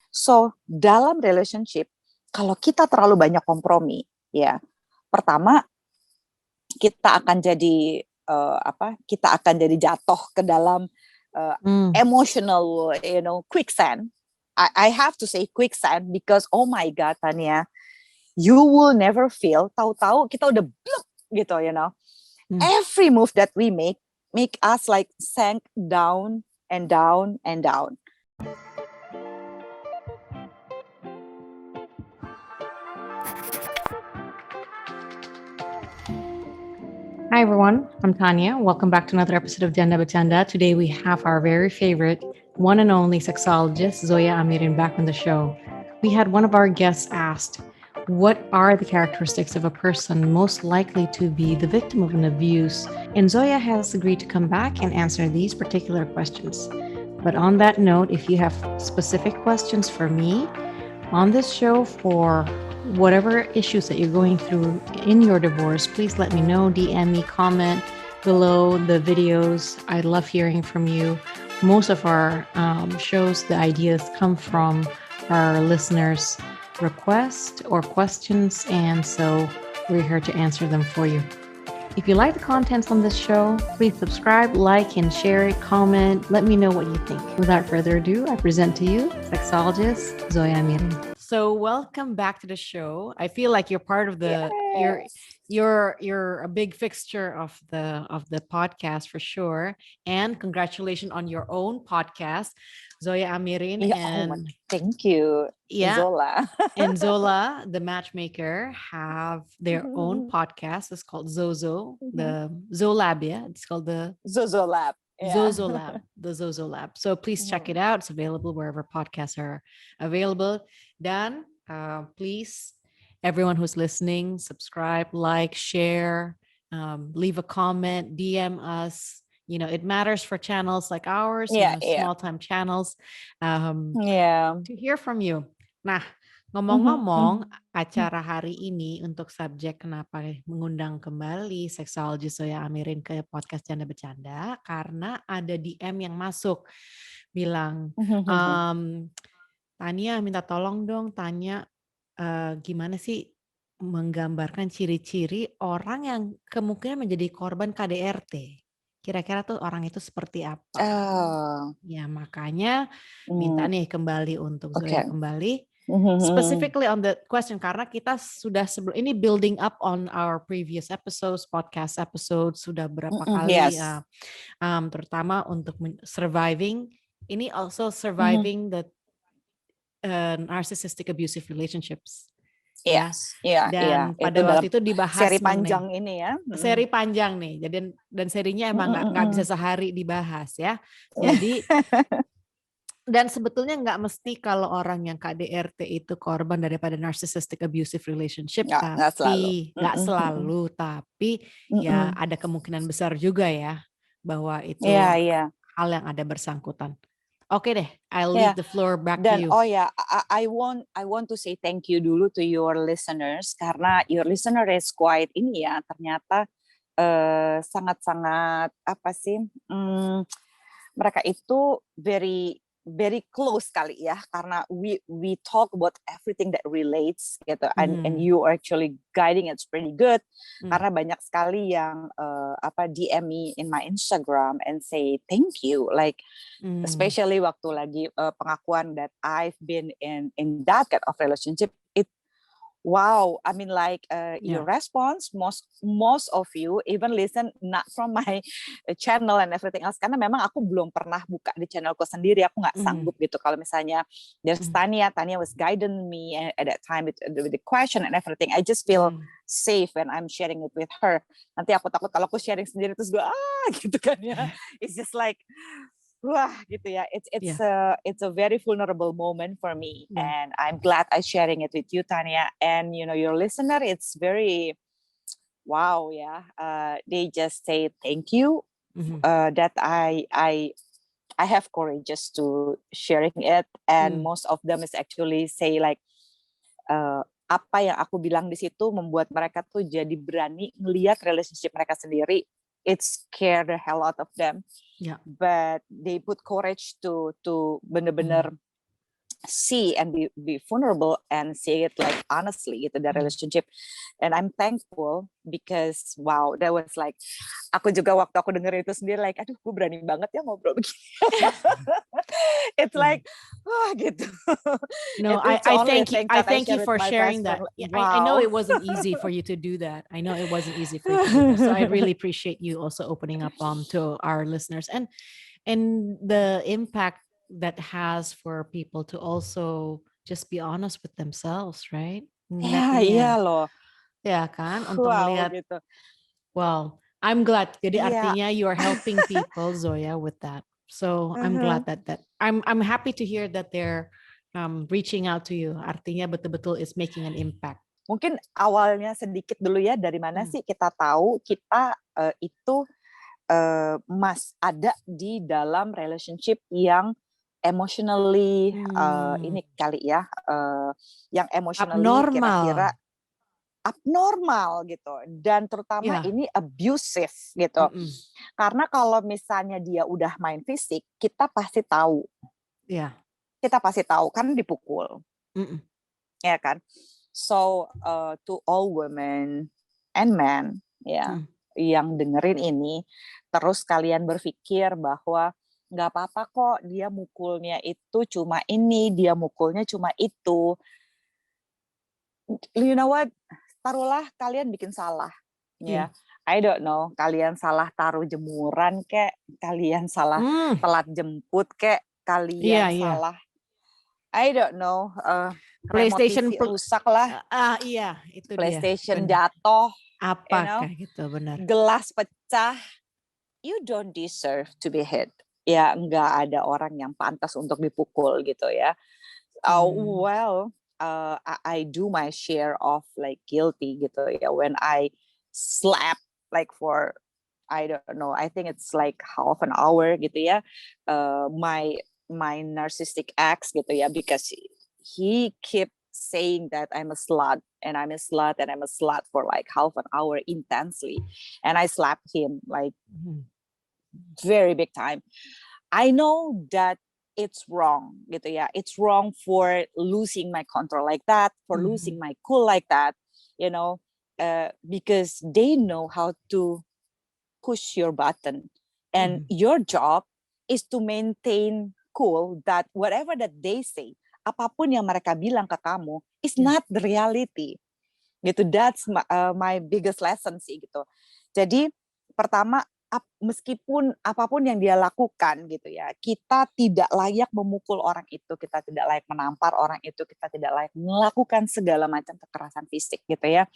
So dalam relationship, kalau kita terlalu banyak kompromi, ya pertama kita akan jadi kita akan jadi jatuh ke dalam emotional, quicksand. I have to say quicksand because oh my God, Tania, you will never feel. Tahu-tahu kita udah bluk gitu, Every move that we make us like sank down and down and down. Hi everyone, I'm Tanya. Welcome back to another episode of Janda Bercanda. Today we have our very favorite, one and only sexologist, Zoya Amirin, back on the show. We had one of our guests asked, what are the characteristics of a person most likely to be the victim of an abuse? And Zoya has agreed to come back and answer these particular questions. But on that note, if you have specific questions for me on this show for whatever issues that you're going through in your divorce, please let me know. DM me, comment below the videos. I love hearing from you. Most of our shows, the ideas come from our listeners' requests or questions, and so we're here to answer them for you. If you like the contents on this show, please subscribe, like, and share it, comment. Let me know what you think. Without further ado, I present to you sexologist Zoya Amirin. So welcome back to the show. I feel like you're part of the you're a big fixture of the podcast for sure. And congratulations on your own podcast, Zoya Amirin. And thank you. Zola. And Zola, the matchmaker, have their own podcast. It's called Zozo, the Zolab, yeah. It's called the Zozo Lab. Zozo Lab, the Zozo Lab. So please check it out. It's available wherever podcasts are available. Dan, please, everyone who's listening, subscribe, like, share, leave a comment, DM us. It matters for channels like ours, small-time channels, to hear from you. Nah, ngomong-ngomong, acara hari ini untuk subjek kenapa mengundang kembali seksologis Zoya Amirin ke podcast Janda Bercanda, karena ada DM yang masuk bilang, Tania minta tolong dong, gimana sih menggambarkan ciri-ciri orang yang kemungkinan menjadi korban KDRT. Kira-kira tuh orang itu seperti apa? Ya makanya minta nih kembali untuk Zoya kembali. Specifically on the question, karena kita sudah ini building up on our previous episodes, podcast episodes, sudah berapa kali, terutama untuk surviving, ini also surviving the narcissistic abusive relationships. Dan pada waktu itu dibahas seri panjang ini ya. Seri panjang nih. Dan serinya emang nggak bisa sehari dibahas ya. Jadi dan sebetulnya nggak mesti kalau orang yang KDRT itu korban daripada narcissistic abusive relationship, tapi nggak selalu, tapi ya ada kemungkinan besar juga ya bahwa itu hal yang ada bersangkutan. Oke deh, I'll leave the floor back to you. I want to say thank you dulu to your listeners, karena your listener is quite ternyata sangat-sangat mereka itu very close sekali ya, karena we talk about everything that relates gitu, and you are actually guiding it's pretty good, karena banyak sekali yang DM me in my Instagram and say thank you, like especially waktu lagi pengakuan that I've been in that kind of relationship. Wow, I mean like your response, most of you even listen not from my channel and everything else, karena memang aku belum pernah buka di channelku sendiri, aku nggak sanggup gitu. Kalau misalnya there's Tania was guiding me at that time with the question and everything, I just feel safe when I'm sharing it with her. Nanti aku takut kalau aku sharing sendiri terus gue gitu kan ya. It's just like wah gitu ya, it's a very vulnerable moment for me, and I'm glad I sharing it with you, Tania, and your listener. It's very wow, they just say thank you, that I have courageous to sharing it, and most of them is actually say like apa yang aku bilang di situ membuat mereka tuh jadi berani ngelihat relationship mereka sendiri. It scared the hell out of them, but they put courage to bener-bener see and be vulnerable and see it like honestly gitu, the relationship. And I'm thankful because wow, that was like, aku juga waktu aku denger itu sendiri like, aduh gue berani banget ya ngobrol begini. It's like, wah gitu. No, It's I only thank you. thing I that I thank you share with for my sharing best that. friend. Yeah, I know Wow. it wasn't easy for you to do that. I know it wasn't easy for you to do that. So I really appreciate you also opening up to our listeners and the impact that has for people to also just be honest with themselves, right? Ya, iya Ngeliatin loh. ya kan untuk Wow ngelihat. gitu. Well, I'm glad. Jadi Iya. artinya you are helping people, Zoya, with that. So I'm glad that I'm happy to hear that they're reaching out to you. Artinya betul-betul is making an impact. Mungkin awalnya sedikit dulu ya, dari mana sih kita tahu kita itu ada di dalam relationship yang emotionally ini kali ya, yang emotionally kira-kira abnormal gitu, dan terutama ini abusive gitu. Karena kalau misalnya dia udah main fisik, kita pasti tahu. Kita pasti tahu kan dipukul. Ya kan? So to all women and men ya yang dengerin ini, terus kalian berpikir bahwa nggak apa-apa kok dia mukulnya itu cuma ini, dia mukulnya cuma itu. You know what? Taruhlah kalian bikin salah, ya. I don't know, kalian salah taruh jemuran kek, kalian salah telat jemput kek, kalian salah, I don't know, PlayStation rusak lah. Iya, itu PlayStation dia. jatuh, Apakah gitu, benar. Gelas pecah, you don't deserve to be hit. Ya, nggak ada orang yang pantas untuk dipukul gitu ya. Well, I do my share of like guilty gitu ya. When I slap like for, I don't know, I think it's like half an hour gitu ya. My narcissistic ex gitu ya, because he keep saying that I'm a slut and I'm a slut and I'm a slut for like half an hour intensely, and I slapped him like very big time. I know that it's wrong gitu ya. It's wrong for losing my control like that, for losing my cool like that, you know, because they know how to push your button, and your job is to maintain cool, that whatever that they say, apapun yang mereka bilang ke kamu is not the reality gitu. That's my biggest lesson sih gitu. Jadi pertama, meskipun apapun yang dia lakukan gitu ya, kita tidak layak memukul orang itu, kita tidak layak menampar orang itu, kita tidak layak melakukan segala macam kekerasan fisik gitu ya.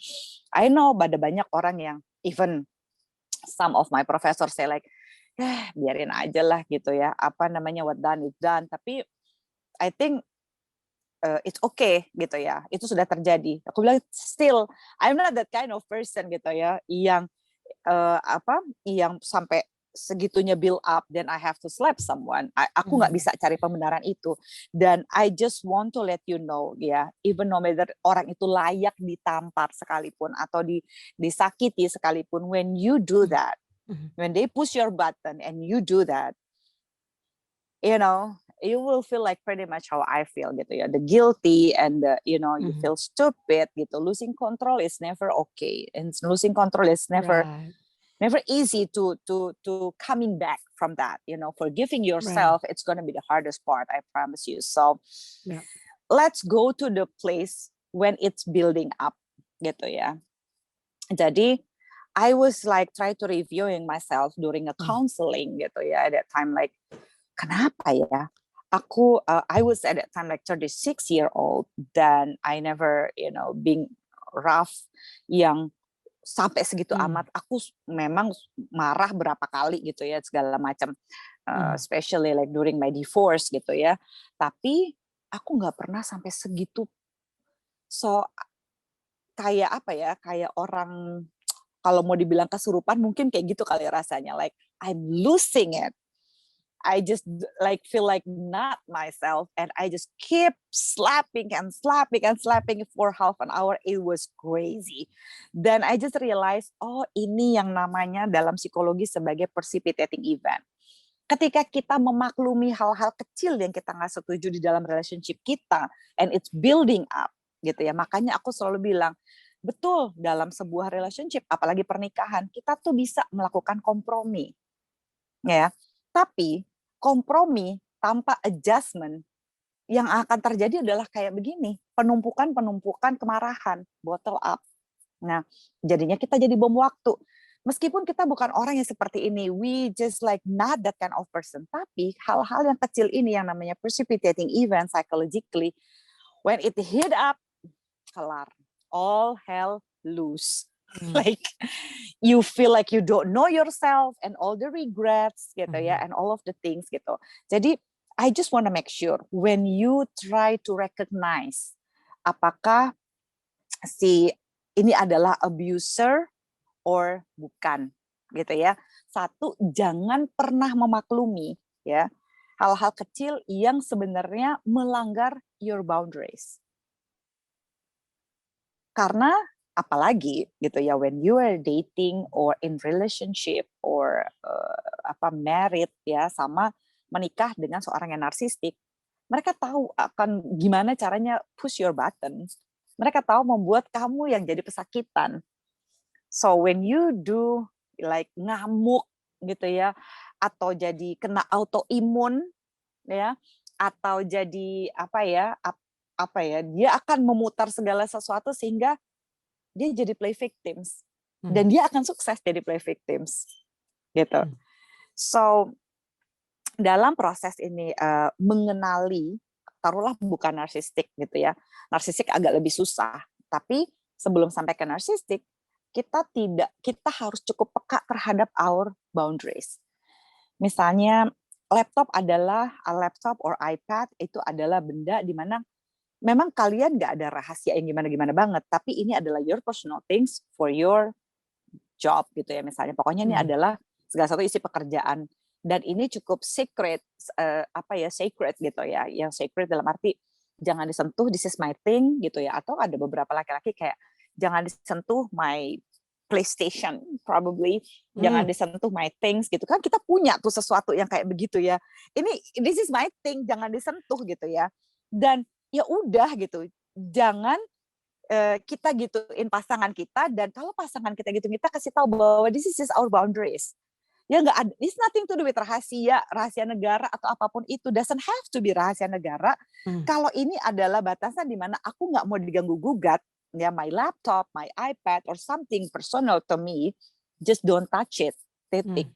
I know ada banyak orang yang, even some of my professors say like, biarin aja lah gitu ya, apa namanya, what done is done. Tapi I think it's okay gitu ya, itu sudah terjadi. Aku bilang still I'm not that kind of person gitu ya, yang yang sampai segitunya build up then I have to slap someone. Aku nggak bisa cari pembenaran itu, dan I just want to let you know ya, even no matter orang itu layak ditampar sekalipun atau disakiti sekalipun, when you do that, when they push your button and you do that, you know, you will feel like pretty much how I feel gitu ya, the guilty and the, you know, you feel stupid gitu. Losing control is never okay, and losing control is never easy to coming back from that, you know. Forgiving yourself, it's going to be the hardest part, I promise you. So let's go to the place when it's building up gitu ya. Jadi I was like try to reviewing myself during a counseling gitu ya, at that time like, kenapa ya aku I was at that time like 36-year-old, dan I never, you know, being rough yang sampai segitu amat. Aku memang marah berapa kali gitu ya, segala macam, especially like during my divorce gitu ya, tapi aku nggak pernah sampai segitu. So kayak apa ya, kayak orang kalau mau dibilang kesurupan mungkin kayak gitu kali rasanya, like I'm losing it. I just like feel like not myself, and I just keep slapping and slapping and slapping for half an hour. It was crazy. Then I just realized, oh ini yang namanya dalam psikologi sebagai precipitating event. ketika kita memaklumi hal-hal kecil yang kita nggak setuju di dalam relationship kita, and it's building up, gitu ya. Makanya aku selalu bilang, betul dalam sebuah relationship, apalagi pernikahan, kita tuh bisa melakukan kompromi, ya. Tapi kompromi tanpa adjustment yang akan terjadi adalah kayak begini, penumpukan kemarahan, bottle up. Nah, jadinya kita jadi bom waktu. Meskipun kita bukan orang yang seperti ini, we just like not that kind of person. Tapi hal-hal yang kecil ini yang namanya precipitating event psychologically, when it hit up, kelar. All hell loose. Like you feel like you don't know yourself and all the regrets gitu ya, and all of the things gitu. Jadi I just want to make sure when you try to recognize apakah si ini adalah abuser or bukan gitu ya. Satu, jangan pernah memaklumi ya hal-hal kecil yang sebenarnya melanggar your boundaries. Karena apalagi gitu ya, when you are dating or in relationship or married ya, sama menikah dengan seorang yang narsistik, mereka tahu akan gimana caranya push your button. Mereka tahu membuat kamu yang jadi pesakitan. So when you do like ngamuk gitu ya, atau jadi kena autoimun ya, atau jadi dia akan memutar segala sesuatu sehingga dia jadi play victims, dan dia akan sukses jadi play victims gitu. So dalam proses ini mengenali, taruhlah bukan narsistik gitu ya, narsistik agak lebih susah, tapi sebelum sampai ke narsistik, kita harus cukup peka terhadap our boundaries. Misalnya laptop or iPad itu adalah benda di mana memang kalian nggak ada rahasia yang gimana-gimana banget, tapi ini adalah your personal things for your job gitu ya misalnya. Pokoknya ini adalah segala satu isi pekerjaan, dan ini cukup sacred, sacred gitu ya. Yang sacred dalam arti jangan disentuh, this is my thing gitu ya. Atau ada beberapa laki-laki kayak jangan disentuh my PlayStation, probably jangan disentuh my things gitu kan. Kita punya tuh sesuatu yang kayak begitu ya. This is my thing, jangan disentuh gitu ya. Dan ya udah gitu, jangan kita gituin pasangan kita, dan kalau pasangan kita gitu, kita kasih tahu bahwa this is our boundaries. Ya nggak ada, it's nothing to do with rahasia negara atau apapun itu, doesn't have to be rahasia negara. Kalau ini adalah batasan di mana aku nggak mau diganggu gugat, ya my laptop, my iPad, or something personal to me, just don't touch it, titik.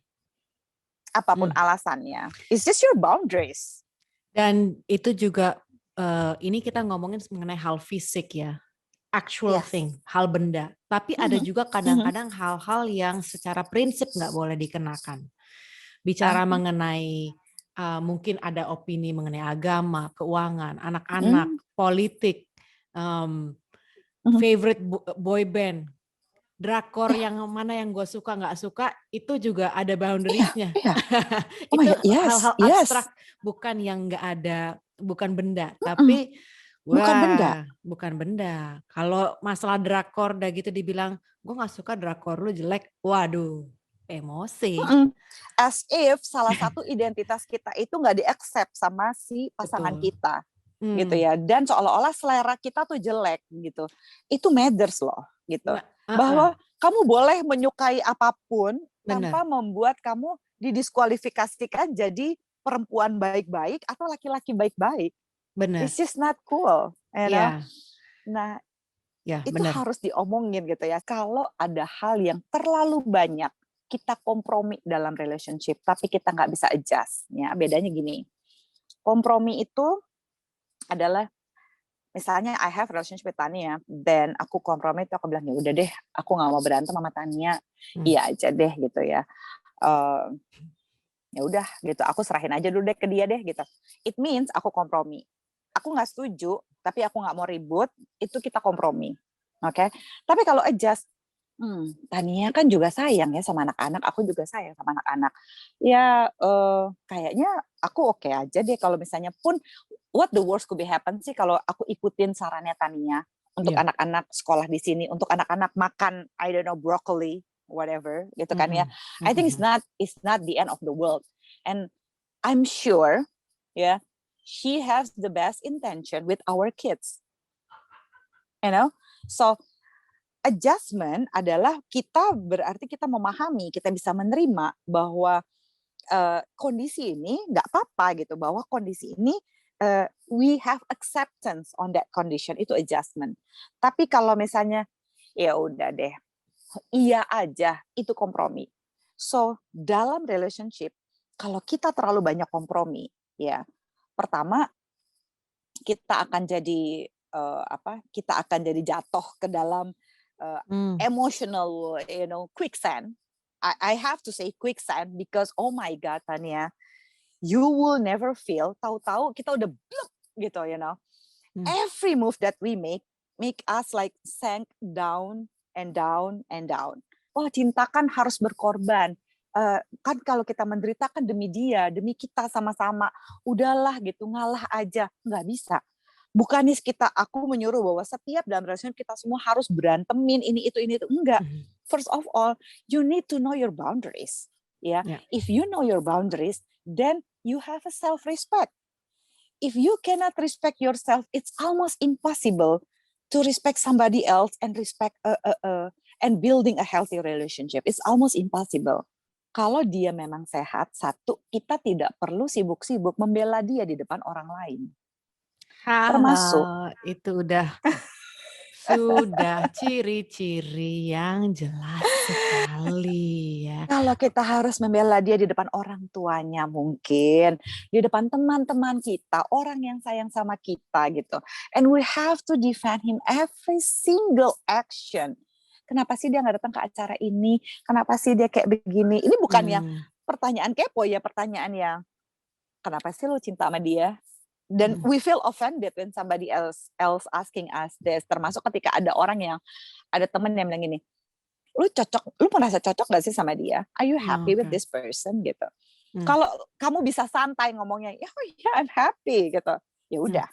Apapun alasannya, it's just your boundaries. Dan itu juga ini kita ngomongin mengenai hal fisik ya, actual thing, hal benda. Tapi ada juga kadang-kadang hal-hal yang secara prinsip nggak boleh dikenakan. Bicara mengenai mungkin ada opini mengenai agama, keuangan, anak-anak, politik, favorite boy band, drakor yang mana yang gue suka nggak suka, itu juga ada boundariesnya. Itu hal-hal abstrak, bukan yang nggak ada, bukan benda, tapi bukan benda. Kalau masalah drakor udah gitu dibilang, gue nggak suka drakor lu jelek, waduh, emosi. As if salah satu identitas kita itu nggak di-accept sama si pasangan kita, gitu ya. Dan seolah-olah selera kita tuh jelek gitu. Itu matters loh, gitu. Bahwa kamu boleh menyukai apapun tanpa membuat kamu didiskualifikasikan jadi perempuan baik-baik atau laki-laki baik-baik. Benar. It's just not cool, you know? Nah, itu bener. harus diomongin gitu ya. Kalau ada hal yang terlalu banyak kita kompromi dalam relationship, tapi kita nggak bisa adjust. Ya, bedanya gini, kompromi itu adalah, misalnya I have relationship with Tania, dan aku kompromi itu aku bilang ya udah deh, aku nggak mau berantem sama Tania, iya aja deh gitu ya. Ya udah gitu, aku serahin aja dulu deh ke dia deh gitu. It means aku kompromi. Aku nggak setuju, tapi aku nggak mau ribut, itu kita kompromi. Oke? Tapi kalau adjust, Tania kan juga sayang ya sama anak-anak, aku juga sayang sama anak-anak. Ya kayaknya aku oke aja deh kalau misalnya pun, what the worst could be happen sih kalau aku ikutin sarannya Tania untuk anak-anak sekolah di sini, untuk anak-anak makan, I don't know, broccoli, whatever, gitu kan ya. I think it's not the end of the world. And I'm sure, yeah, she has the best intention with our kids. You know, so adjustment adalah berarti kita memahami, kita bisa menerima bahwa kondisi ini nggak apa-apa gitu, bahwa kondisi ini we have acceptance on that condition, itu adjustment. Tapi kalau misalnya ya udah deh, iya aja, itu kompromi. So dalam relationship, kalau kita terlalu banyak kompromi, ya pertama kita akan jadi kita akan jadi jatuh ke dalam emotional, quicksand. I have to say quicksand because oh my God, Tania, you will never feel. Tahu-tahu kita udah bluk gitu, Every move that we make us like sank down and down and down. Oh, cinta kan harus berkorban. Kan kalau kita menderita kan demi dia, demi kita sama-sama. Udahlah gitu, ngalah aja. Nggak bisa. Bukannya aku menyuruh bahwa setiap dalam relationship kita semua harus berantemin ini itu. Enggak. First of all, you need to know your boundaries. Yeah. If you know your boundaries, then you have a self-respect. If you cannot respect yourself, it's almost impossible to respect somebody else and respect and building a healthy relationship. It's almost impossible. Kalau dia memang sehat, satu, kita tidak perlu sibuk-sibuk membela dia di depan orang lain. Termasuk itu sudah ciri-ciri yang jelas sekali ya. Kalau kita harus membela dia di depan orang tuanya mungkin, di depan teman-teman kita, orang yang sayang sama kita gitu. And we have to defend him every single action. Kenapa sih dia nggak datang ke acara ini? Kenapa sih dia kayak begini? Ini bukan yang pertanyaan kepo ya, pertanyaan yang kenapa sih lo cinta sama dia? Dan we feel offended when somebody else asking us this. Termasuk ketika ada teman yang bilang gini, lu merasa cocok gak sih sama dia? Are you happy with this person gitu? Kalau kamu bisa santai ngomongnya, I'm happy gitu. Ya udah.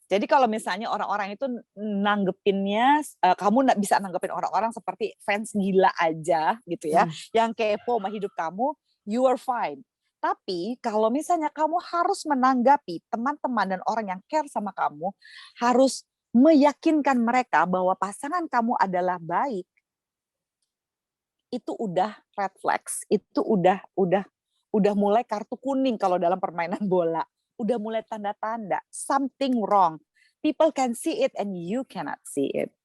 Jadi kalau misalnya orang-orang itu nanggepinnya, kamu bisa nanggepin orang-orang seperti fans gila aja gitu ya, yang kepo sama hidup kamu, you are fine. Tapi kalau misalnya kamu harus menanggapi teman-teman dan orang yang care sama kamu, harus meyakinkan mereka bahwa pasangan kamu adalah baik, itu udah red flags, itu udah mulai kartu kuning kalau dalam permainan bola, udah mulai tanda-tanda something wrong. People can see it and you cannot see it.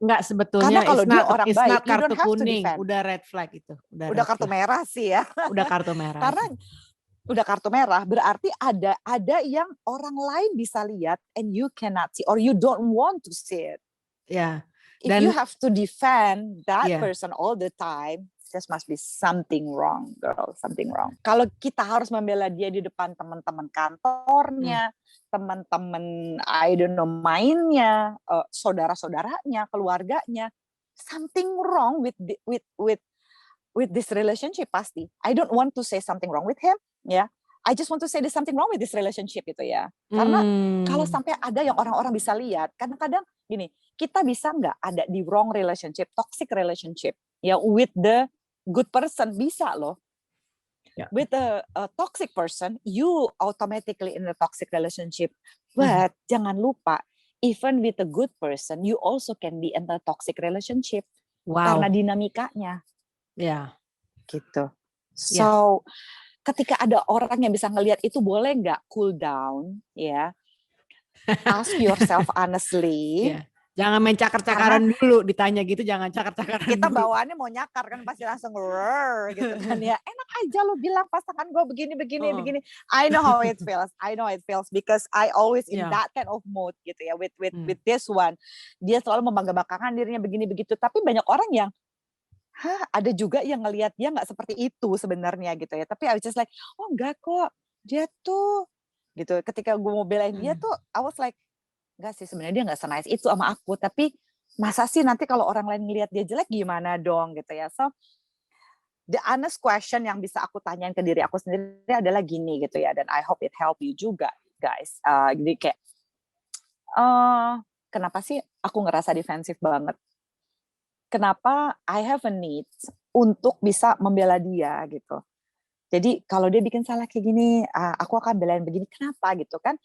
Enggak, sebetulnya karena kalau dia orang baik, not kartu kuning, udah red flag itu. Udah kartu merah sih ya. Udah kartu merah. Karena udah kartu merah berarti ada yang orang lain bisa lihat and you cannot see or you don't want to see it. Ya. If you have to defend that person all the time, there must be something wrong, girl, something wrong. Kalau kita harus membela dia di depan teman-teman kantornya, teman-teman, I don't know, mainnya, saudara-saudaranya, keluarganya, something wrong with this relationship pasti. I don't want to say something wrong with him, ya. I just want to say there's something wrong with this relationship gitu ya. Karena kalau sampai ada yang orang-orang bisa lihat, kadang-kadang gini, kita bisa nggak ada di wrong relationship, toxic relationship, ya, with the good person, bisa loh. Yeah. With a toxic person, you automatically in a toxic relationship. But jangan lupa, even with a good person, you also can be in a toxic relationship. Wow. Karena dinamikanya. Ya. Gitu. So, ketika ada orang yang bisa ngelihat itu, boleh nggak cool down, ya? Ask yourself honestly. Jangan main cakar-cakaran dulu, ditanya gitu jangan cakar-cakaran. Kita dulu. bawaannya mau nyakar kan pasti langsung gitu kan ya. Enak aja lo bilang pasangan gue begini. I know how it feels because I always in that kind of mode gitu ya with this one. Dia selalu membangga-banggakan dirinya begini begitu, tapi banyak orang yang ada juga yang ngelihat dia nggak seperti itu sebenarnya gitu ya. Tapi I was just like, oh enggak kok, dia tuh gitu. Ketika gue mau belain dia tuh, I was like, enggak sih sebenarnya dia nggak se-nice itu sama aku. Tapi masa sih nanti kalau orang lain ngelihat dia jelek gimana dong gitu ya. So the honest question yang bisa aku tanyain ke diri aku sendiri adalah gini gitu ya. Dan I hope it help you juga guys. Jadi kayak, kenapa sih aku ngerasa defensif banget? Kenapa I have a need untuk bisa membela dia gitu. Jadi kalau dia bikin salah kayak gini, aku akan belain begini. Kenapa gitu kan?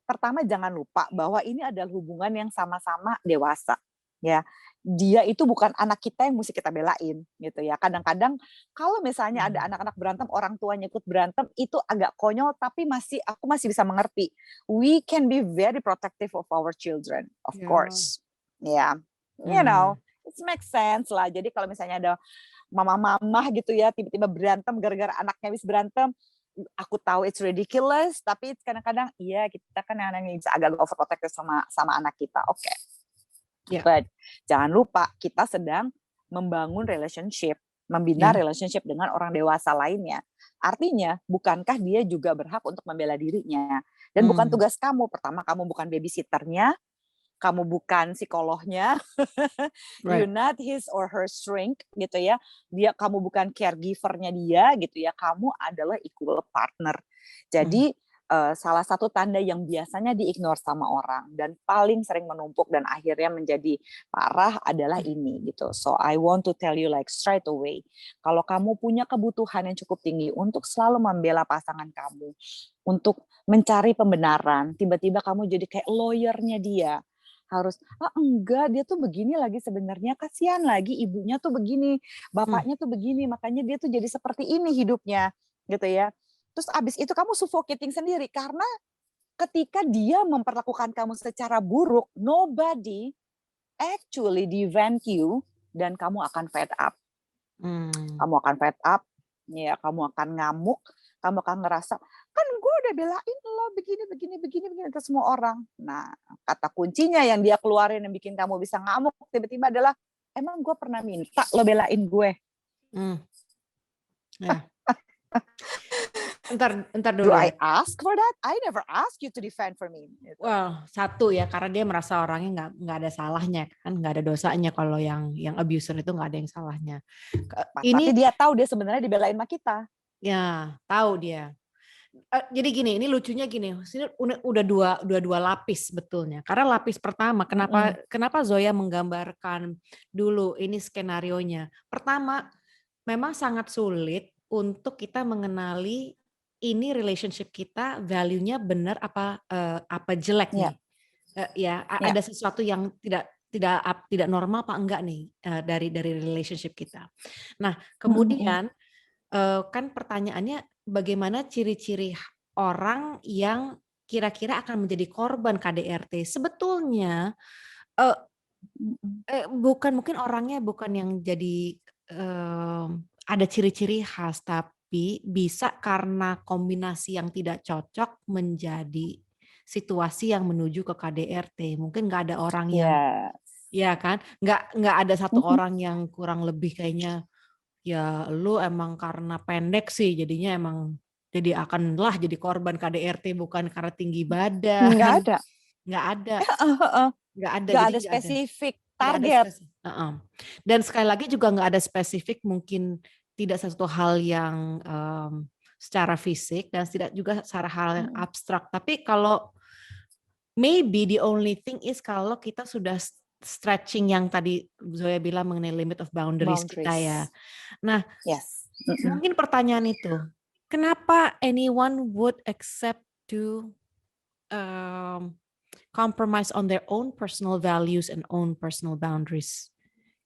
Pertama jangan lupa bahwa ini adalah hubungan yang sama-sama dewasa, ya. Dia itu bukan anak kita yang mesti kita belain gitu ya. Kadang-kadang kalau misalnya ada anak-anak berantem, orang tuanya ikut berantem, itu agak konyol tapi aku masih bisa mengerti. We can be very protective of our children, of Ya. course. Ya. You know, it makes sense lah. Jadi kalau misalnya ada mama-mama gitu ya, tiba-tiba berantem gara-gara anaknya habis berantem, aku tahu it's ridiculous, tapi kadang-kadang iya kita kan yang bisa agak overprotective sama anak kita. Oke. But jangan lupa kita sedang membangun relationship, membina relationship dengan orang dewasa lainnya. Artinya, bukankah dia juga berhak untuk membela dirinya? Dan bukan tugas kamu. Pertama, kamu bukan babysitternya, kamu bukan psikolognya, you're not his or her strength gitu ya. Kamu bukan caregivernya dia gitu ya. Kamu adalah equal partner. Jadi salah satu tanda yang biasanya diignore sama orang dan paling sering menumpuk dan akhirnya menjadi parah adalah ini gitu. So I want to tell you like straight away, kalau kamu punya kebutuhan yang cukup tinggi untuk selalu membela pasangan kamu, untuk mencari pembenaran, tiba-tiba kamu jadi kayak lawyernya dia, harus enggak dia tuh begini lagi sebenarnya, kasihan lagi ibunya tuh begini, bapaknya tuh begini, makanya dia tuh jadi seperti ini hidupnya gitu ya. Terus abis itu kamu suffocating sendiri karena ketika dia memperlakukan kamu secara buruk, nobody actually defend you dan kamu akan fed up. Kamu akan fed up, ya kamu akan ngamuk, kamu akan ngerasa kan gue udah belain lo begini ke semua orang. Nah, kata kuncinya yang dia keluarin yang bikin kamu bisa ngamuk tiba-tiba adalah emang gue pernah minta lo belain gue. Ya. Entar Do dulu I ya. ask for that? I never ask you to defend for me. Well, satu ya, karena dia merasa orangnya nggak ada salahnya kan, nggak ada dosanya. Kalau yang abuser itu nggak ada yang salahnya. Tapi dia tahu dia sebenarnya dibelain sama kita. Ya, tahu dia. Jadi gini, ini lucunya gini, ini udah dua lapis betulnya. Karena lapis pertama, kenapa Zoya menggambarkan dulu ini skenarionya. Pertama, memang sangat sulit untuk kita mengenali ini relationship kita value-nya benar apa jelek nih. Ada sesuatu yang tidak normal apa enggak nih dari relationship kita. Nah, kemudian kan pertanyaannya bagaimana ciri-ciri orang yang kira-kira akan menjadi korban KDRT. Sebetulnya mungkin orangnya bukan yang jadi ada ciri-ciri khas, tapi bisa karena kombinasi yang tidak cocok menjadi situasi yang menuju ke KDRT. Mungkin nggak ada orang yang, ya kan, nggak ada satu orang yang kurang lebih kayaknya, ya lu emang karena pendek sih jadinya emang jadi jadi korban KDRT, bukan karena tinggi badan. Nggak ada. Nggak ada spesifik target. Dan sekali lagi juga nggak ada spesifik, mungkin tidak satu hal yang secara fisik dan tidak juga secara hal yang abstrak. Tapi kalau maybe the only thing is kalau kita sudah stretching yang tadi Zoya bilang mengenai limit of boundaries kita ya. Nah, mungkin pertanyaan itu, kenapa anyone would accept to compromise on their own personal values and own personal boundaries?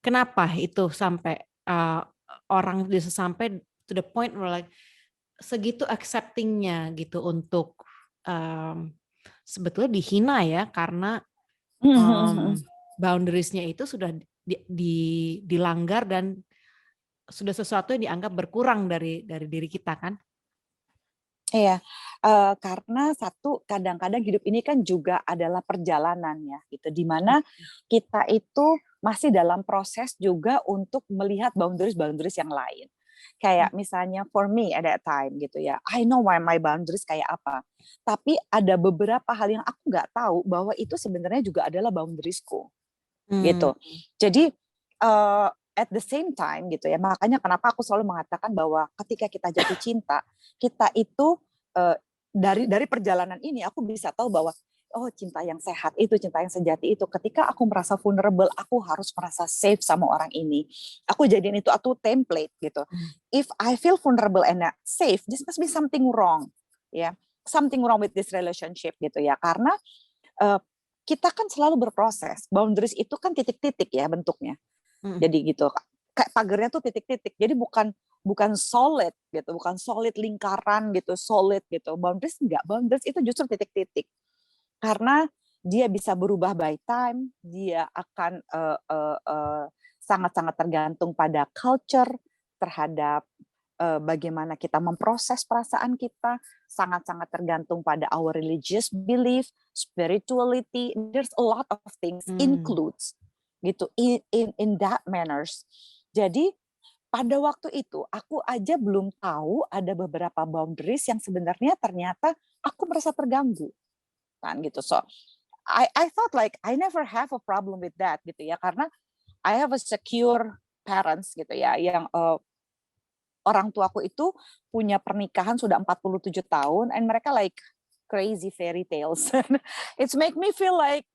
Kenapa itu sampai orang bisa sampai to the point where like segitu acceptingnya gitu untuk sebetulnya dihina ya karena boundariesnya itu sudah dilanggar dan sudah sesuatu yang dianggap berkurang dari diri kita kan? Iya, karena satu kadang-kadang hidup ini kan juga adalah perjalanan ya gitu, di mana kita itu masih dalam proses juga untuk melihat boundaries yang lain. Kayak misalnya for me at that time gitu ya, I know why my boundaries kayak apa. Tapi ada beberapa hal yang aku nggak tahu bahwa itu sebenarnya juga adalah boundariesku gitu. Jadi at the same time gitu ya, makanya kenapa aku selalu mengatakan bahwa ketika kita jatuh cinta, kita itu dari perjalanan ini aku bisa tahu bahwa oh cinta yang sehat itu, cinta yang sejati itu. Ketika aku merasa vulnerable, aku harus merasa safe sama orang ini. Aku jadiin itu template gitu. If I feel vulnerable and not safe, this must be something wrong, ya. Something wrong with this relationship gitu ya. Karena kita kan selalu berproses. Boundaries itu kan titik-titik ya bentuknya. Jadi gitu. Kayak pagarnya tuh titik-titik. Jadi bukan solid gitu, bukan solid lingkaran gitu, solid gitu. Boundaries enggak. Boundaries itu justru titik-titik. Karena dia bisa berubah by time, dia akan sangat-sangat tergantung pada culture, terhadap bagaimana kita memproses perasaan kita, sangat-sangat tergantung pada our religious belief, spirituality. There's a lot of things includes gitu in that manners. Jadi pada waktu itu aku aja belum tahu ada beberapa boundaries yang sebenarnya ternyata aku merasa terganggu kan gitu. So I thought like I never have a problem with that gitu ya, karena I have a secure parents gitu ya, yang orang tuaku itu punya pernikahan sudah 47 tahun and mereka like crazy fairy tales. It's make me feel like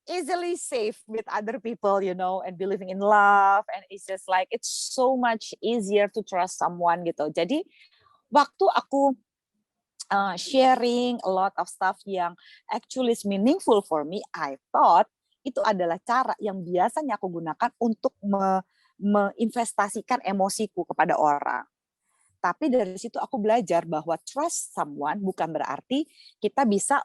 easily safe with other people, you know, and believing in love, and it's just like it's so much easier to trust someone gitu. Jadi waktu aku sharing a lot of stuff yang actually is meaningful for me, I thought itu adalah cara yang biasanya aku gunakan untuk menginvestasikan emosiku kepada orang. Tapi dari situ aku belajar bahwa trust someone bukan berarti kita bisa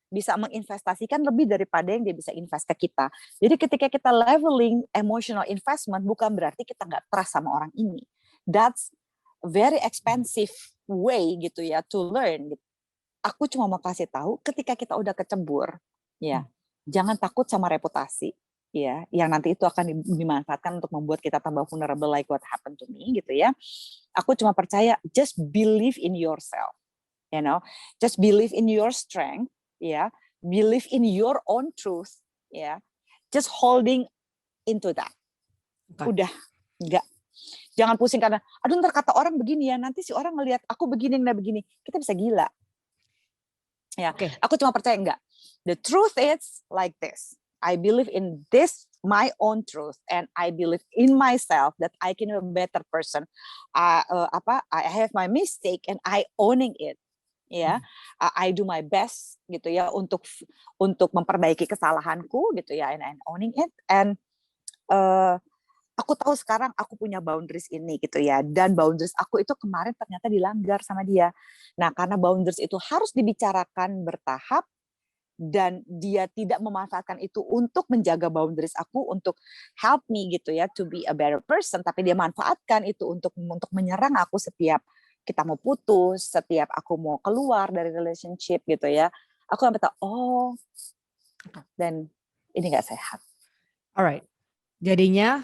bisa menginvestasikan lebih daripada yang dia bisa invest ke kita. Jadi ketika kita leveling emotional investment bukan berarti kita nggak trust sama orang ini. That's very expensive way gitu ya to learn. Aku cuma mau kasih tahu ketika kita udah kecebur, ya jangan takut sama reputasi, ya yang nanti itu akan dimanfaatkan untuk membuat kita tambah vulnerable like what happened to me gitu ya. Aku cuma percaya just believe in yourself, you know, just believe in your strength, ya, believe in your own truth, ya, just holding into that. Udah, enggak. Jangan pusing karena, aduh ntar kata orang begini ya, nanti si orang ngelihat aku begini, nggak begini. Kita bisa gila. Ya, aku cuma percaya enggak. The truth is like this. I believe in this, my own truth, and I believe in myself that I can be a better person. I have my mistake and I owning it. Ya, I do my best gitu ya untuk memperbaiki kesalahanku gitu ya, and owning it. And aku tahu sekarang aku punya boundaries ini gitu ya, dan boundaries aku itu kemarin ternyata dilanggar sama dia. Nah, karena boundaries itu harus dibicarakan bertahap dan dia tidak memanfaatkan itu untuk menjaga boundaries aku untuk help me gitu ya to be a better person, tapi dia manfaatkan itu untuk menyerang aku setiap kita mau putus, setiap aku mau keluar dari relationship gitu ya. Aku sampai tahu, oh, dan ini nggak sehat. Alright, jadinya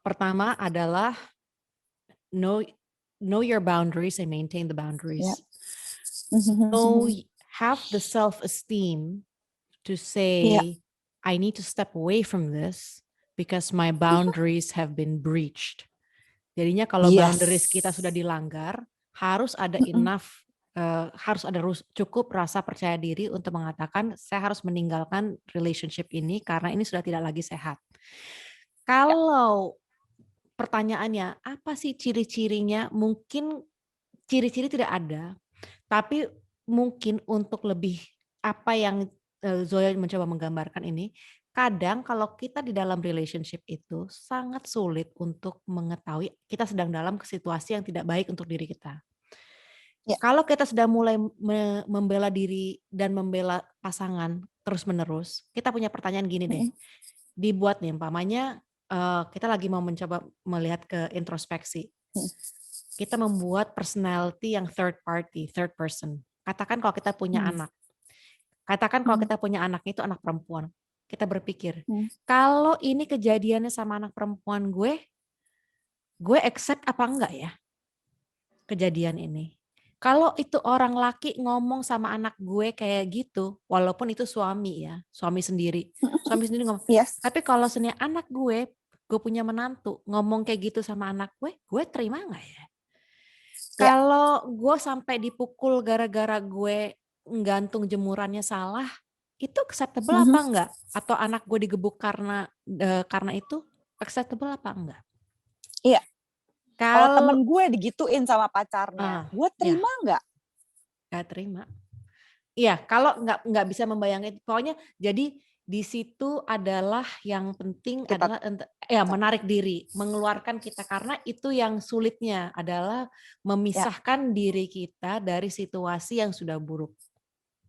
pertama adalah know your boundaries and maintain the boundaries. So have the self-esteem to say, I need to step away from this because my boundaries have been breached. Jadinya kalau boundaries kita sudah dilanggar, harus ada enough, harus ada cukup rasa percaya diri untuk mengatakan saya harus meninggalkan relationship ini karena ini sudah tidak lagi sehat. Kalau pertanyaannya, apa sih ciri-cirinya? Mungkin ciri-ciri tidak ada, tapi mungkin untuk lebih apa yang Zoya mencoba menggambarkan ini, kadang kalau kita di dalam relationship itu sangat sulit untuk mengetahui kita sedang dalam situasi yang tidak baik untuk diri kita. Kalau kita sudah mulai membela diri dan membela pasangan terus-menerus, kita punya pertanyaan gini deh, dibuat nih umpamanya kita lagi mau mencoba melihat ke introspeksi. Kita membuat personality yang third person. Katakan kalau kita punya anak. Katakan kalau kita punya anaknya itu anak perempuan. Kita berpikir, kalau ini kejadiannya sama anak perempuan gue accept apa enggak ya kejadian ini. Kalau itu orang laki ngomong sama anak gue kayak gitu, walaupun itu suami ya, suami sendiri ngomong. Tapi kalau sebenarnya anak gue punya menantu ngomong kayak gitu sama anak gue terima nggak ya? Kalau gue sampai dipukul gara-gara gue gantung jemurannya salah, itu acceptable apa enggak? Atau anak gue digebuk karena itu acceptable apa enggak? Iya. Kalau temen Kalau gue digituin sama pacarnya, gue ya terima nggak? nggak terima. Iya, kalau nggak bisa membayangkan, pokoknya jadi di situ adalah yang penting Kita adalah menarik diri, mengeluarkan kita, karena itu yang sulitnya adalah ya, memisahkan diri kita dari situasi yang sudah buruk,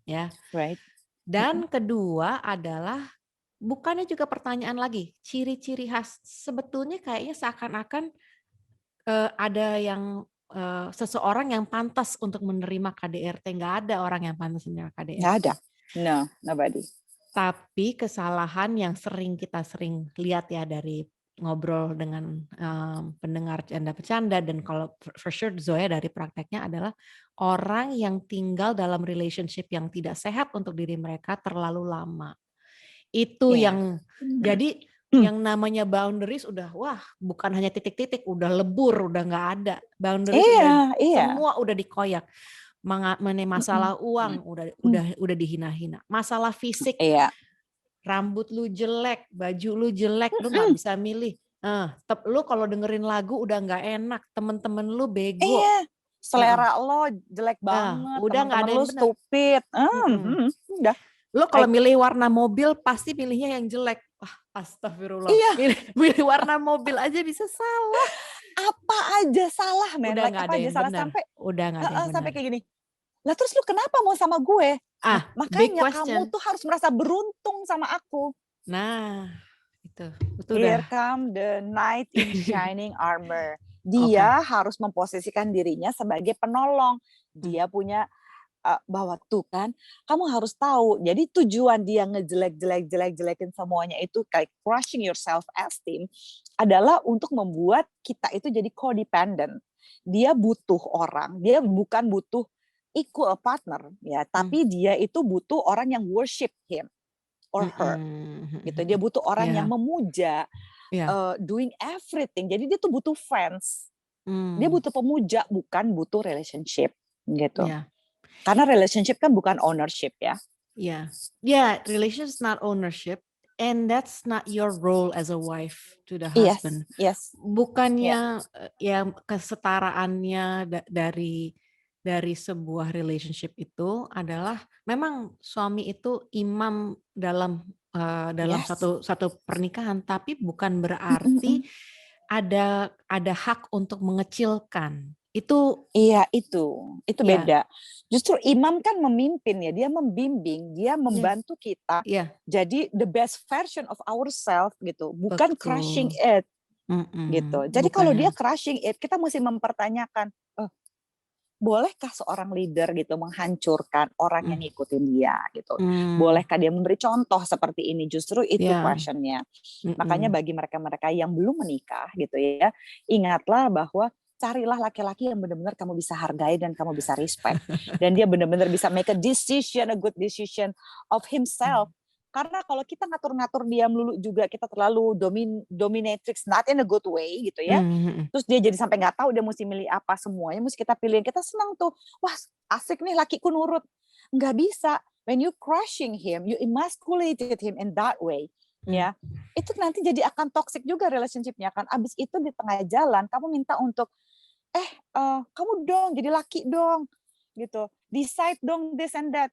ya. right. Dan kedua adalah bukannya juga pertanyaan lagi, ciri-ciri khas, sebetulnya kayaknya seakan-akan ada yang seseorang yang pantas untuk menerima KDRT, nggak ada orang yang pantas menerima Nggak KDRT. ada. No, nobody. Tapi kesalahan yang kita sering lihat ya dari ngobrol dengan pendengar canda bercanda, dan kalau for sure Zoya dari prakteknya adalah orang yang tinggal dalam relationship yang tidak sehat untuk diri mereka terlalu lama. Itu yang jadi yang namanya boundaries udah bukan hanya titik-titik, udah lebur, udah nggak ada. Boundaries semua udah dikoyak. Masalah uang udah dihina-hina. Masalah fisik, rambut lu jelek, baju lu jelek, lu nggak bisa milih. Lu kalau dengerin lagu udah nggak enak, temen-temen lu bego. Selera lo jelek banget, udah nggak ada teman-teman yang lo stupid. Udah. Lo kalau milih warna mobil pasti milihnya yang jelek. Astagfirullah. Milih warna mobil aja bisa salah. Apa aja salah, men. Udah nggak Apa ada aja yang salah benar. Udah nggak ada yang benar. Sampai kayak gini. Lah terus lu kenapa mau sama gue? Makanya kamu tuh harus merasa beruntung sama aku. Nah, itu Here come the knight in shining armor. Dia harus memposisikan dirinya sebagai penolong. Dia punya bahwa tuh kan, kamu harus tahu. Jadi tujuan dia ngejelek-jelekin semuanya itu kayak crushing your self esteem adalah untuk membuat kita itu jadi codependent. Dia butuh orang, dia bukan butuh equal partner ya, tapi dia itu butuh orang yang worship him or her. Gitu. Dia butuh orang yang memuja, doing everything. Jadi dia tuh butuh friends. Dia butuh pemuja, bukan butuh relationship gitu. Karena relationship kan bukan ownership ya. Relationship is not ownership, and that's not your role as a wife to the husband. Bukannya yang kesetaraannya dari sebuah relationship itu adalah memang suami itu imam dalam satu pernikahan, tapi bukan berarti ada hak untuk mengecilkan. Itu beda. Justru imam kan memimpin ya, dia membimbing, dia membantu kita jadi the best version of ourselves gitu, bukan crushing it gitu. Jadi kalau dia crushing it, kita mesti mempertanyakan, bolehkah seorang leader gitu menghancurkan orang yang ngikutin dia gitu? Bolehkah dia memberi contoh seperti ini? Justru itu questionnya. Makanya bagi mereka-mereka yang belum menikah gitu ya, ingatlah bahwa carilah laki-laki yang benar-benar kamu bisa hargai dan kamu bisa respect. Dan dia benar-benar bisa make a decision, a good decision of himself. Karena kalau kita ngatur-ngatur dia melulu juga, kita terlalu dominatrix, not in a good way gitu ya. Terus dia jadi sampai nggak tahu dia mesti milih apa, semuanya mesti kita pilih. Kita senang tuh, wah asik nih lakiku nurut. Nggak bisa. When you crushing him, you emasculated him in that way. Ya, itu nanti jadi akan toxic juga relationship-nya kan. Abis itu di tengah jalan kamu minta untuk kamu dong jadi laki dong gitu, decide dong this and that.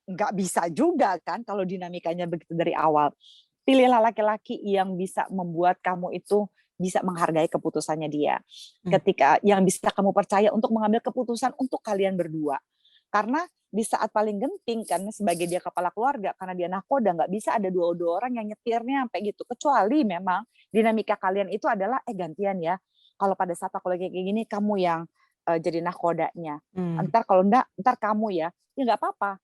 Nggak bisa juga kan kalau dinamikanya begitu dari awal. Pilihlah laki-laki yang bisa membuat kamu itu bisa menghargai keputusannya dia. Ketika yang bisa kamu percaya untuk mengambil keputusan untuk kalian berdua. Karena di saat paling genting kan sebagai dia kepala keluarga, karena dia nahkoda, nggak bisa ada dua orang yang nyetirnya sampai gitu. Kecuali memang dinamika kalian itu adalah gantian ya. Kalau pada saat aku lagi kayak gini kamu yang jadi nahkodanya. Ntar kalau enggak, ntar kamu ya nggak apa-apa.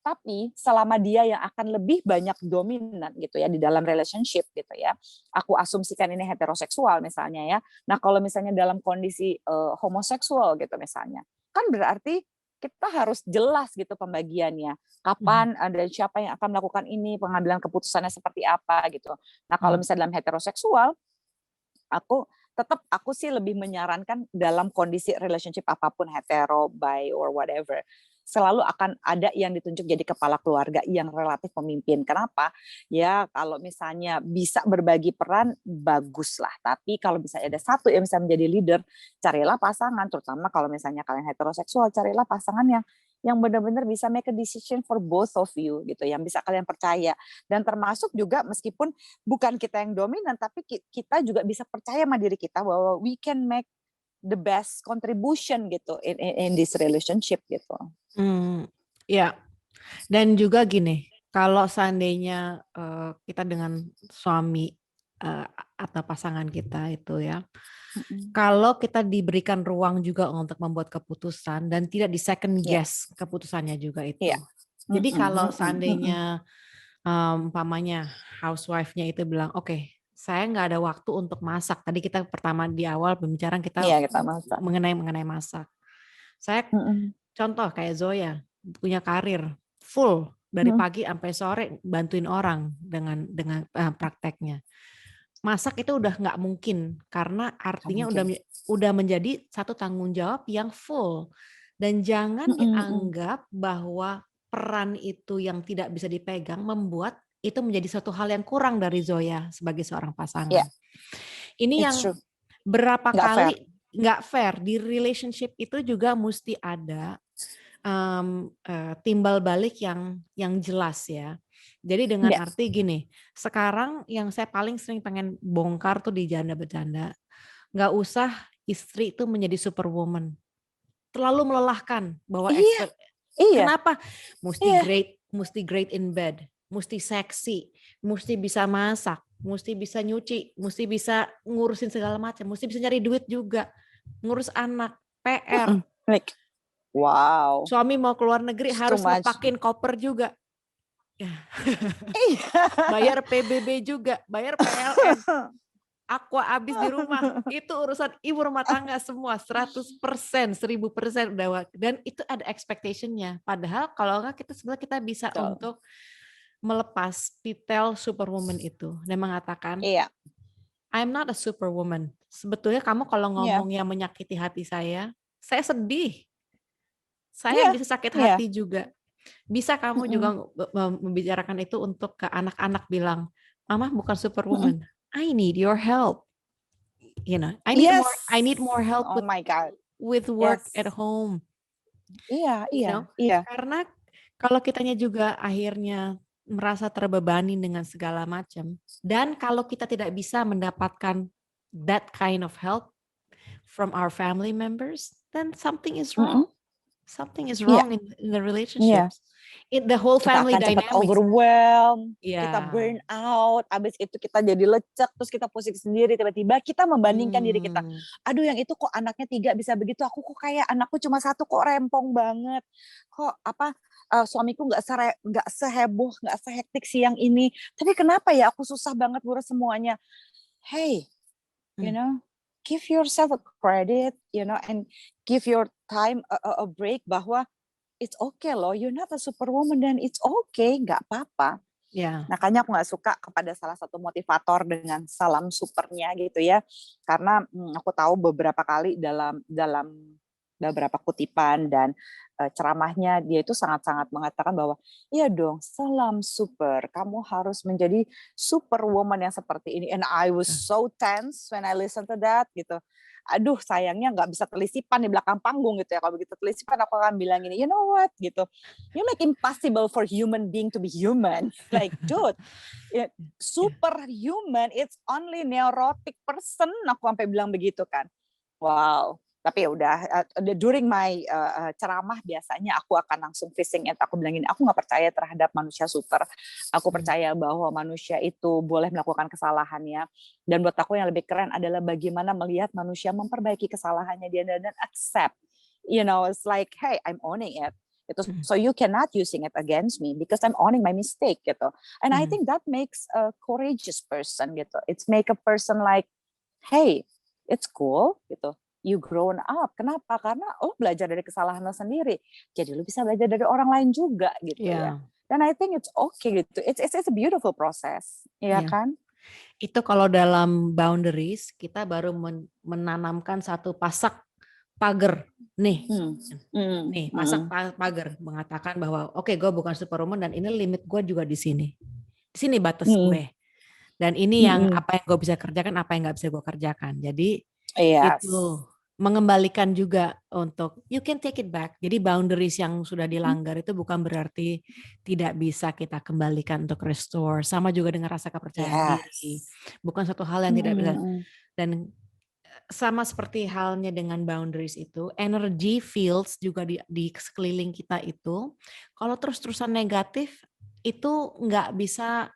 Tapi selama dia yang akan lebih banyak dominan gitu ya di dalam relationship gitu ya. Aku asumsikan ini heteroseksual misalnya ya. Nah kalau misalnya dalam kondisi homoseksual gitu misalnya, kan berarti kita harus jelas gitu pembagiannya. Kapan dan siapa yang akan melakukan ini, pengambilan keputusannya seperti apa gitu. Nah kalau misalnya dalam heteroseksual, aku sih lebih menyarankan dalam kondisi relationship apapun, hetero, bi, or whatever. selalu akan ada yang ditunjuk jadi kepala keluarga yang relatif memimpin. Kenapa? Ya kalau misalnya bisa berbagi peran, baguslah. Tapi kalau misalnya ada satu yang bisa menjadi leader, carilah pasangan, terutama kalau misalnya kalian heteroseksual, carilah pasangan yang benar-benar bisa make a decision for both of you gitu, yang bisa kalian percaya. Dan termasuk juga meskipun bukan kita yang dominan, tapi kita juga bisa percaya sama diri kita bahwa we can make the best contribution gitu in this relationship gitu. Ya, dan juga gini, kalau seandainya kita dengan suami atau pasangan kita itu ya, kalau kita diberikan ruang juga untuk membuat keputusan dan tidak di second guess keputusannya juga itu. Jadi kalau seandainya umpamanya housewife-nya itu bilang, oke, saya nggak ada waktu untuk masak. Tadi kita pertama di awal pembicaraan kita masak. mengenai masak. Saya contoh kayak Zoya punya karir full dari pagi sampai sore bantuin orang dengan prakteknya. Masak itu udah nggak mungkin karena artinya udah menjadi satu tanggung jawab yang full, dan jangan dianggap bahwa peran itu yang tidak bisa dipegang membuat itu menjadi satu hal yang kurang dari Zoya sebagai seorang pasangan. Ini yang berapa kali nggak fair di relationship itu juga mesti ada timbal balik yang jelas ya. Jadi dengan arti gini, sekarang yang saya paling sering pengen bongkar tuh di Janda Bercanda, nggak usah istri itu menjadi superwoman, terlalu melelahkan bahwa kenapa mesti great in bed, mesti seksi, mesti bisa masak, mesti bisa nyuci, mesti bisa ngurusin segala macam, mesti bisa nyari duit juga, ngurus anak, PR. Wow. Suami mau keluar negeri harus ngepakin koper juga. Bayar PBB juga, bayar PLN. Aqua habis di rumah. Itu urusan ibu rumah tangga semua 100%, 1000% udah. Dan itu ada expectation-nya. Padahal kalau enggak kita bisa untuk melepas titel superwoman itu dan mengatakan, I'm not a superwoman. Sebetulnya kamu kalau ngomong yang menyakiti hati saya sedih. Saya bisa sakit hati juga. Bisa kamu juga membicarakan itu untuk ke anak-anak, bilang, Mama bukan superwoman. I need your help. You know, I need more help with work at home. Iya. Karena kalau kitanya juga akhirnya merasa terbebani dengan segala macam, dan kalau kita tidak bisa mendapatkan that kind of help from our family members, then something is wrong. Something is wrong in the relationships. The whole family dynamics. Kita overwhelmed, kita burn out, abis itu kita jadi lecek, terus kita pusing sendiri, tiba-tiba kita membandingkan diri kita. Aduh, yang itu kok anaknya 3 bisa begitu, aku kok kayak anakku cuma 1 kok rempong banget. Kok suamiku nggak seheboh, nggak sehektik siang ini. Tapi kenapa ya aku susah banget ngurus semuanya? Hey, you know, give yourself a credit, you know, and give your time a break bahwa it's okay loh, you're not a superwoman dan it's okay, nggak apa-apa. Makanya aku nggak suka kepada salah satu motivator dengan salam supernya gitu ya, karena aku tahu beberapa kali dalam beberapa kutipan dan ceramahnya dia itu sangat-sangat mengatakan bahwa iya dong, salam super, kamu harus menjadi superwoman yang seperti ini. And I was so tense when I listened to that gitu. Aduh, sayangnya nggak bisa telisipan di belakang panggung gitu ya. Kalau begitu telisipan aku akan bilang ini, you know what gitu, you make impossible for human being to be human. Like dude, superhuman it's only neurotic person, aku sampai bilang begitu kan. Wow. Tapi ya udah, during my ceramah biasanya aku akan langsung fishing it. Aku bilang gini, aku nggak percaya terhadap manusia super. Aku percaya bahwa manusia itu boleh melakukan kesalahannya. Dan buat aku yang lebih keren adalah bagaimana melihat manusia memperbaiki kesalahannya dia dan accept. You know, it's like, hey, I'm owning it. So you cannot using it against me because I'm owning my mistake gitu. And I think that makes a courageous person gitu. It's make a person like, hey, it's cool gitu. You grown up. Kenapa? Karena lo belajar dari kesalahan lo sendiri. Jadi lo bisa belajar dari orang lain juga gitu ya. Dan I think it's okay gitu. It's a beautiful process, ya kan? Itu kalau dalam boundaries kita baru menanamkan satu pasak pagar nih. Nih, pasang pagar mengatakan bahwa oke, gue bukan superwoman dan ini limit gue juga di sini. Di sini batas gue. Dan ini yang apa yang gue bisa kerjakan, apa yang nggak bisa gue kerjakan. Jadi itu mengembalikan juga untuk you can take it back. Jadi boundaries yang sudah dilanggar itu bukan berarti tidak bisa kita kembalikan untuk restore. Sama juga dengan rasa kepercayaan diri. Bukan satu hal yang tidak bisa. Dan sama seperti halnya dengan boundaries itu, energy fields juga di sekeliling kita itu, kalau terus-terusan negatif, itu nggak bisa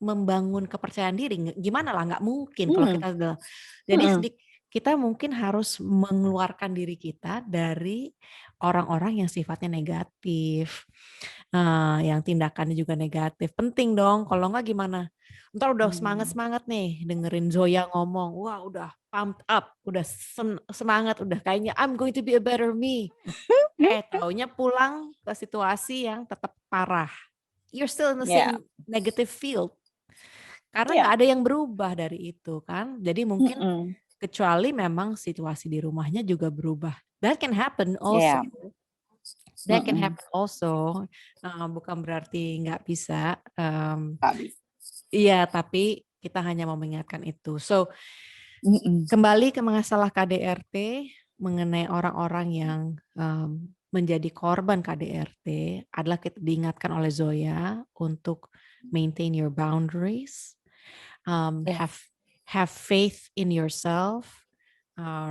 membangun kepercayaan diri. Gimana lah, nggak mungkin kalau kita sudah. Jadi kita mungkin harus mengeluarkan diri kita dari orang-orang yang sifatnya negatif, yang tindakannya juga negatif. Penting dong, kalau nggak gimana? Ntar udah semangat nih dengerin Zoya ngomong, wah udah pumped up, udah semangat, udah kayaknya I'm going to be a better me. Taunya pulang ke situasi yang tetap parah. You're still in the same negative field. Karena nggak ada yang berubah dari itu kan. Jadi mungkin kecuali memang situasi di rumahnya juga berubah. That can happen also. That can happen also. Bukan berarti nggak bisa. Iya, tapi kita hanya mau mengingatkan itu. So, kembali ke masalah KDRT mengenai orang-orang yang menjadi korban KDRT adalah kita diingatkan oleh Zoya untuk maintain your boundaries, have faith in yourself,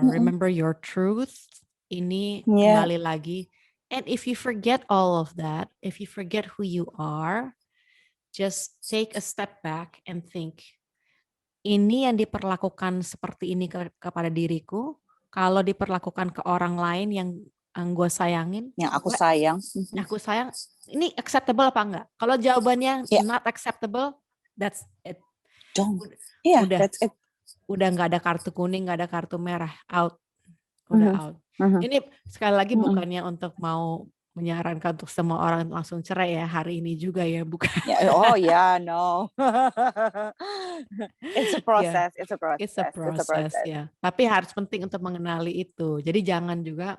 remember your truth. Ini kembali lagi. And if you forget all of that, if you forget who you are, just take a step back and think, ini yang diperlakukan seperti ini kepada diriku, kalau diperlakukan ke orang lain yang gue sayangin, yang aku sayang, ini acceptable apa enggak? Kalau jawabannya not acceptable, that's it. That's it. Udah nggak ada kartu kuning, nggak ada kartu merah, out, udah out. Ini sekali lagi bukannya untuk mau menyarankan untuk semua orang langsung cerai ya hari ini juga ya, bukan? No. It's a process. It's a process. Ya. Tapi harus penting untuk mengenali itu. Jadi jangan juga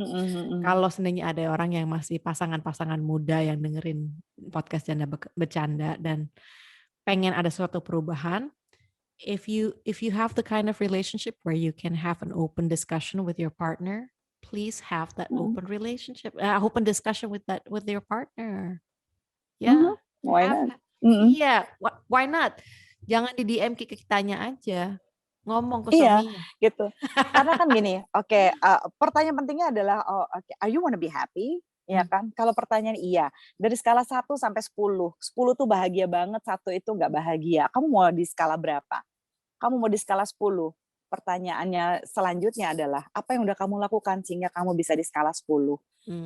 kalau seandainya ada orang yang masih pasangan-pasangan muda yang dengerin podcast Janda Bercanda dan pengen ada suatu perubahan, if you have the kind of relationship where you can have an open discussion with your partner, please have that open relationship, open discussion with your partner. Why not? Iya, why not? Jangan di DM kitanya aja, ngomong ke suaminya. Gitu. Karena kan gini, pertanyaan pentingnya adalah, are you wanna be happy? Ya kan? Kalau pertanyaan dari skala 1 sampai 10 tuh bahagia banget, 1 itu nggak bahagia. Kamu mau di skala berapa? Kamu mau di skala 10? Pertanyaannya selanjutnya adalah, apa yang udah kamu lakukan sehingga kamu bisa di skala 10?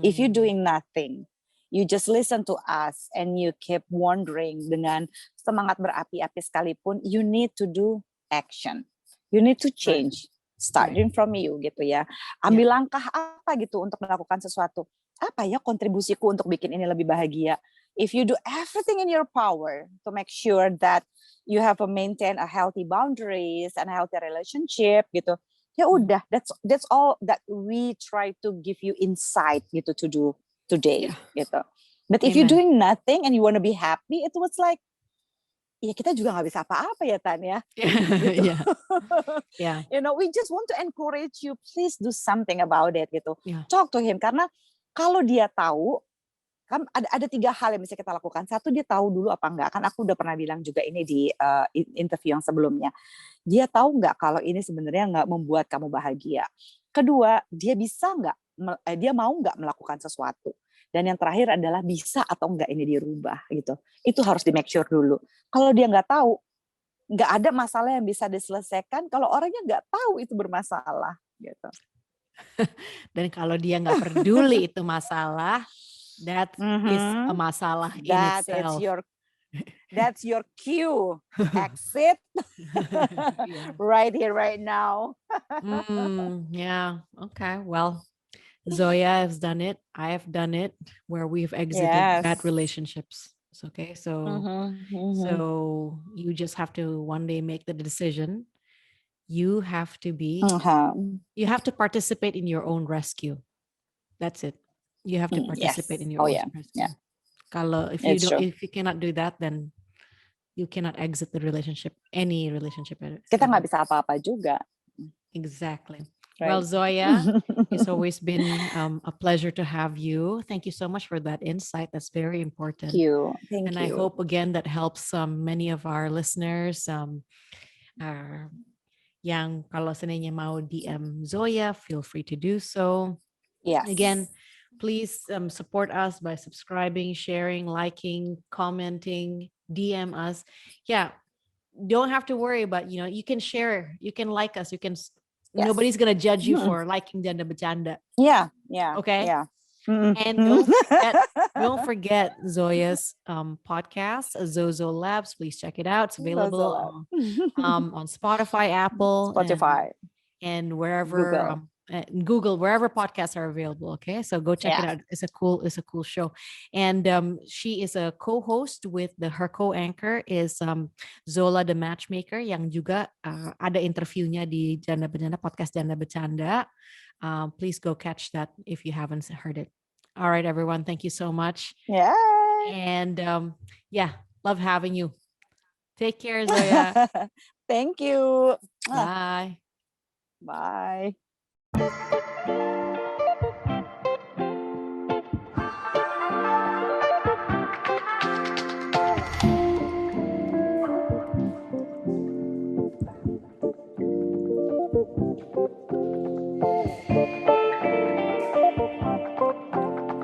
If you doing nothing, you just listen to us and you keep wondering dengan semangat berapi-api sekalipun, you need to do action. You need to change. Starting from you gitu ya. Ambil langkah apa gitu untuk melakukan sesuatu. Apa ya kontribusiku untuk bikin ini lebih bahagia? If you do everything in your power to make sure that you have to maintain a healthy boundaries and a healthy relationship gitu, ya udah, that's all that we try to give you insight gitu to do today gitu. But if you're doing nothing and you want to be happy, it was like, ya kita juga nggak bisa apa-apa ya Tan ya. Gitu. You know, we just want to encourage you, please do something about it gitu. Talk to him, karena kalau dia tahu, kan ada 3 hal yang bisa kita lakukan. 1, dia tahu dulu apa enggak. Kan aku udah pernah bilang juga ini di interview yang sebelumnya. Dia tahu enggak kalau ini sebenarnya enggak membuat kamu bahagia. Kedua, dia dia mau enggak melakukan sesuatu. Dan yang terakhir adalah bisa atau enggak ini dirubah gitu. Itu harus di make sure dulu. Kalau dia enggak tahu, enggak ada masalah yang bisa diselesaikan kalau orangnya enggak tahu itu bermasalah gitu. Dan kalau dia enggak peduli itu masalah, that is a masalah in itself. That's your cue. Exit. Right here, right now. Okay. Well, Zoya has done it. I have done it, where we've exited bad relationships. Okay. So, so you just have to one day make the decision. you have to you have to participate in your own rescue. That's it. You have to participate in your own rescue. Yeah. If you cannot do that, then you cannot exit the relationship, any relationship. Kita nggak bisa apa-apa juga. Exactly. Right. Well, Zoya, it's always been a pleasure to have you. Thank you so much for that insight. That's very important. Thank you. And I hope, again, that helps many of our listeners. Yang kalau seandainya mau DM Zoya, feel free to do so. Yes. Again, please support us by subscribing, sharing, liking, commenting, DM us. Yeah, don't have to worry about, you can share, you can like us, nobody's gonna judge you for liking Janda Bercanda. Yeah. Okay. Yeah. And don't forget Zoya's podcast, Zozo Labs. Please check it out. It's available on Spotify, Apple, and wherever Google, wherever podcasts are available. Okay, so go check it out. It's a cool show. And she is a co-host with her co-anchor is Zola the Matchmaker, yang juga ada interviewnya di Janda Bercanda, podcast Janda Bercanda. Please go catch that if you haven't heard it. All right, everyone. Thank you so much. Yeah. And love having you. Take care, Zoya. Thank you. Bye. Bye.